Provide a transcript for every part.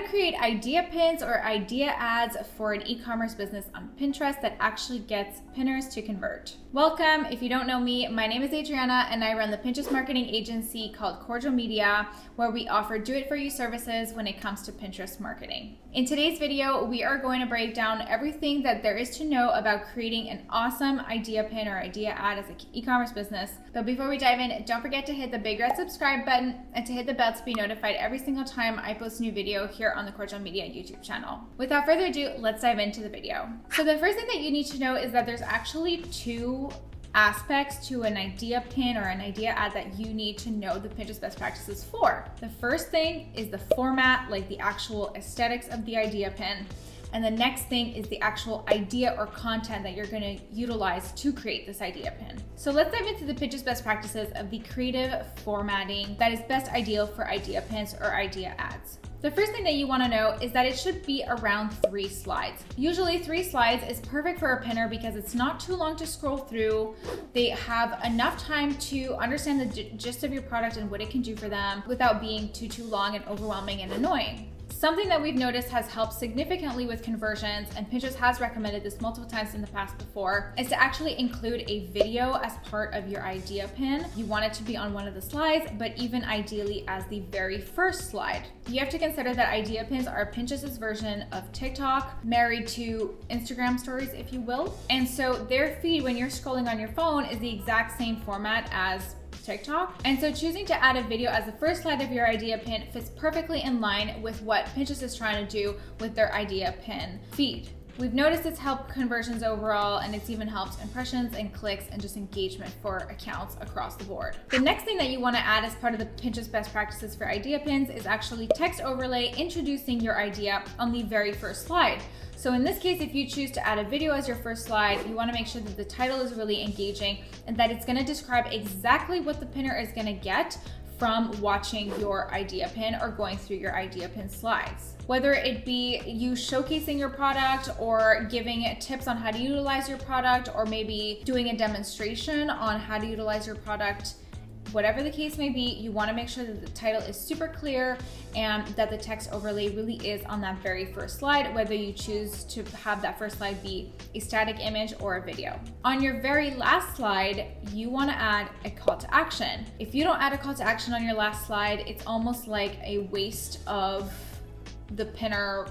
to create idea pins or idea ads for an e-commerce business on Pinterest that actually gets pinners to convert. Welcome. If you don't know me, my name is Adriana and I run the Pinterest marketing agency called Kordial Media, where we offer do-it-for-you services when it comes to Pinterest marketing. In today's video, we are going to break down everything that there is to know about creating an awesome idea pin or idea ad as an e-commerce business. But before we dive in, don't forget to hit the big red subscribe button and to hit the bell to be notified every single time I post a new video here on the Kordial Media YouTube channel. Without further ado, let's dive into the video. So the first thing that you need to know is that there's actually two aspects to an idea pin or an idea ad that you need to know the Pinterest best practices for. The first thing is the format, like the actual aesthetics of the idea pin. And the next thing is the actual idea or content that you're going to utilize to create this idea pin. So let's dive into the Pinterest best practices of the creative formatting that is best ideal for idea pins or idea ads. The first thing that you want to know is that it should be around 3 slides. Usually 3 slides is perfect for a pinner because it's not too long to scroll through. They have enough time to understand the gist of your product and what it can do for them without being too long and overwhelming and annoying. Something that we've noticed has helped significantly with conversions, and Pinterest has recommended this multiple times in the past before, is to actually include a video as part of your idea pin. You want it to be on one of the slides, but even ideally as the very first slide. You have to consider that idea pins are Pinterest's version of TikTok, married to Instagram stories, if you will. And so their feed when you're scrolling on your phone is the exact same format as TikTok. And so choosing to add a video as the first slide of your idea pin fits perfectly in line with what Pinterest is trying to do with their idea pin feed. We've noticed it's helped conversions overall, and it's even helped impressions and clicks and just engagement for accounts across the board. The next thing that you want to add as part of the Pinterest best practices for idea pins is actually text overlay introducing your idea on the very first slide. So in this case, if you choose to add a video as your first slide, you want to make sure that the title is really engaging and that it's going to describe exactly what the pinner is going to get from watching your idea pin or going through your idea pin slides. Whether it be you showcasing your product or giving tips on how to utilize your product, or maybe doing a demonstration on how to utilize your product, whatever the case may be, you want to make sure that the title is super clear and that the text overlay really is on that very first slide, whether you choose to have that first slide be a static image or a video. On your very last slide, you want to add a call to action. If you don't add a call to action on your last slide, it's almost like a waste of the pinner,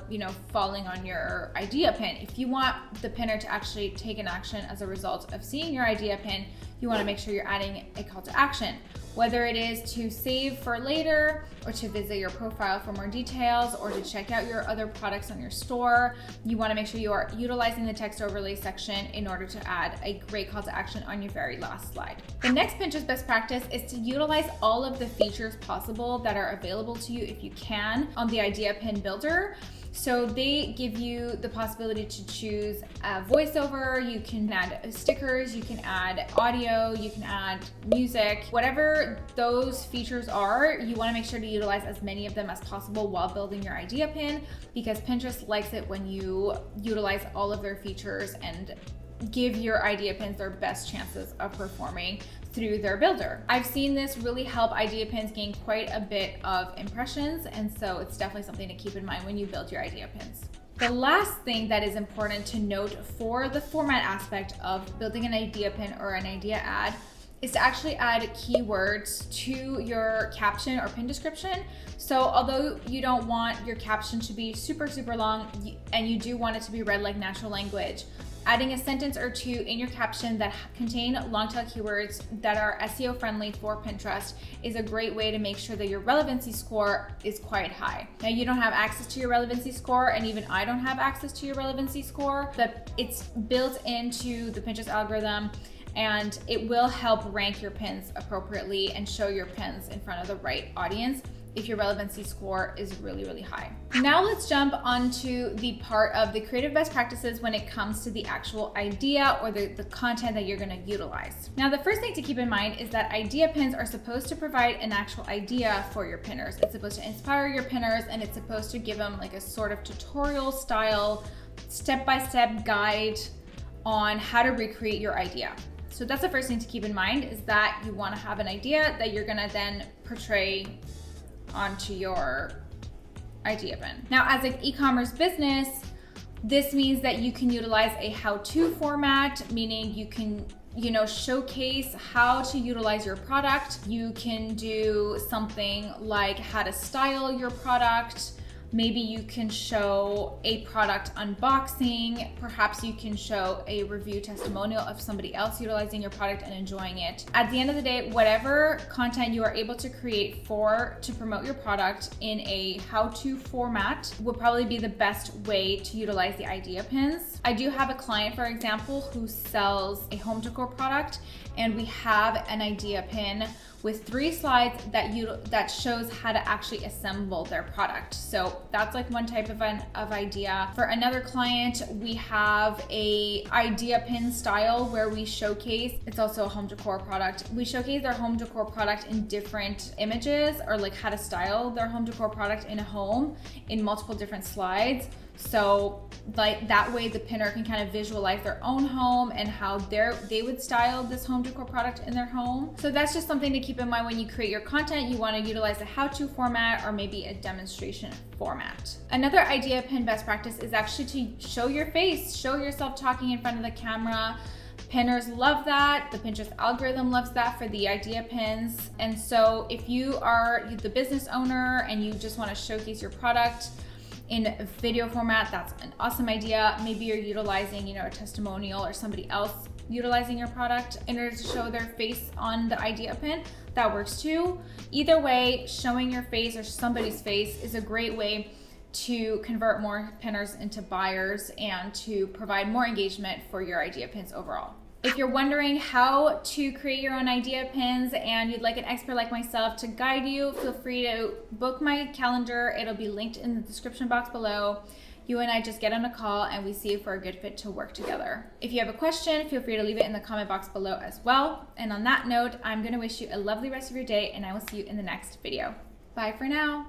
falling on your idea pin. If you want the pinner to actually take an action as a result of seeing your idea pin, you want to make sure you're adding a call to action. Whether it is to save for later, or to visit your profile for more details, or to check out your other products on your store, you want to make sure you are utilizing the text overlay section in order to add a great call to action on your very last slide. The next Pinterest best practice is to utilize all of the features possible that are available to you if you can on the idea pin builder. So they give you the possibility to choose a voiceover, you can add stickers, you can add audio, you can add music. Whatever those features are, you want to make sure to utilize as many of them as possible while building your idea pin, because Pinterest likes it when you utilize all of their features and give your idea pins their best chances of performing through their builder. I've seen this really help idea pins gain quite a bit of impressions, and so it's definitely something to keep in mind when you build your idea pins. The last thing that is important to note for the format aspect of building an idea pin or an idea ad is to actually add keywords to your caption or pin description. So although you don't want your caption to be super long and you do want it to be read like natural language, adding a sentence or two in your caption that contain long tail keywords that are SEO friendly for Pinterest is a great way to make sure that your relevancy score is quite high. Now, you don't have access to your relevancy score, and even I don't have access to your relevancy score, but it's built into the Pinterest algorithm, and it will help rank your pins appropriately and show your pins in front of the right audience if your relevancy score is really high. Now let's jump onto the part of the creative best practices when it comes to the actual idea or the content that you're gonna utilize. Now, the first thing to keep in mind is that idea pins are supposed to provide an actual idea for your pinners. It's supposed to inspire your pinners, and it's supposed to give them like a sort of tutorial style, step-by-step guide on how to recreate your idea. So that's the first thing to keep in mind, is that you want to have an idea that you're gonna then portray onto your idea pin. Now, as an e-commerce business, this means that you can utilize a how-to format, meaning you can showcase how to utilize your product. You can do something like how to style your product. Maybe you can show a product unboxing. Perhaps you can show a review testimonial of somebody else utilizing your product and enjoying it. At the end of the day, whatever content you are able to create to promote your product in a how-to format would probably be the best way to utilize the idea pins. I do have a client, for example, who sells a home decor product, and we have an idea pin with 3 slides that shows how to actually assemble their product. So that's like one type of idea. For another client, we have a idea pin style where we showcase, it's also a home decor product. We showcase their home decor product in different images, or like how to style their home decor product in a home in multiple different slides. So like that way the pinner can kind of visualize their own home and how they would style this home decor product in their home. So that's just something to keep in mind when you create your content. You want to utilize a how-to format or maybe a demonstration format. Another idea pin best practice is actually to show your face, show yourself talking in front of the camera. Pinners love that. The Pinterest algorithm loves that for the idea pins. And so if you are the business owner and you just want to showcase your product in video format, that's an awesome idea. Maybe you're utilizing, a testimonial or somebody else utilizing your product in order to show their face on the idea pin. That works too. Either way, showing your face or somebody's face is a great way to convert more pinners into buyers and to provide more engagement for your idea pins overall. If you're wondering how to create your own idea pins and you'd like an expert like myself to guide you, feel free to book my calendar. It'll be linked in the description box below. You and I just get on a call and we see if we're a good fit to work together. If you have a question, feel free to leave it in the comment box below as well. And on that note, I'm going to wish you a lovely rest of your day, and I will see you in the next video. Bye for now.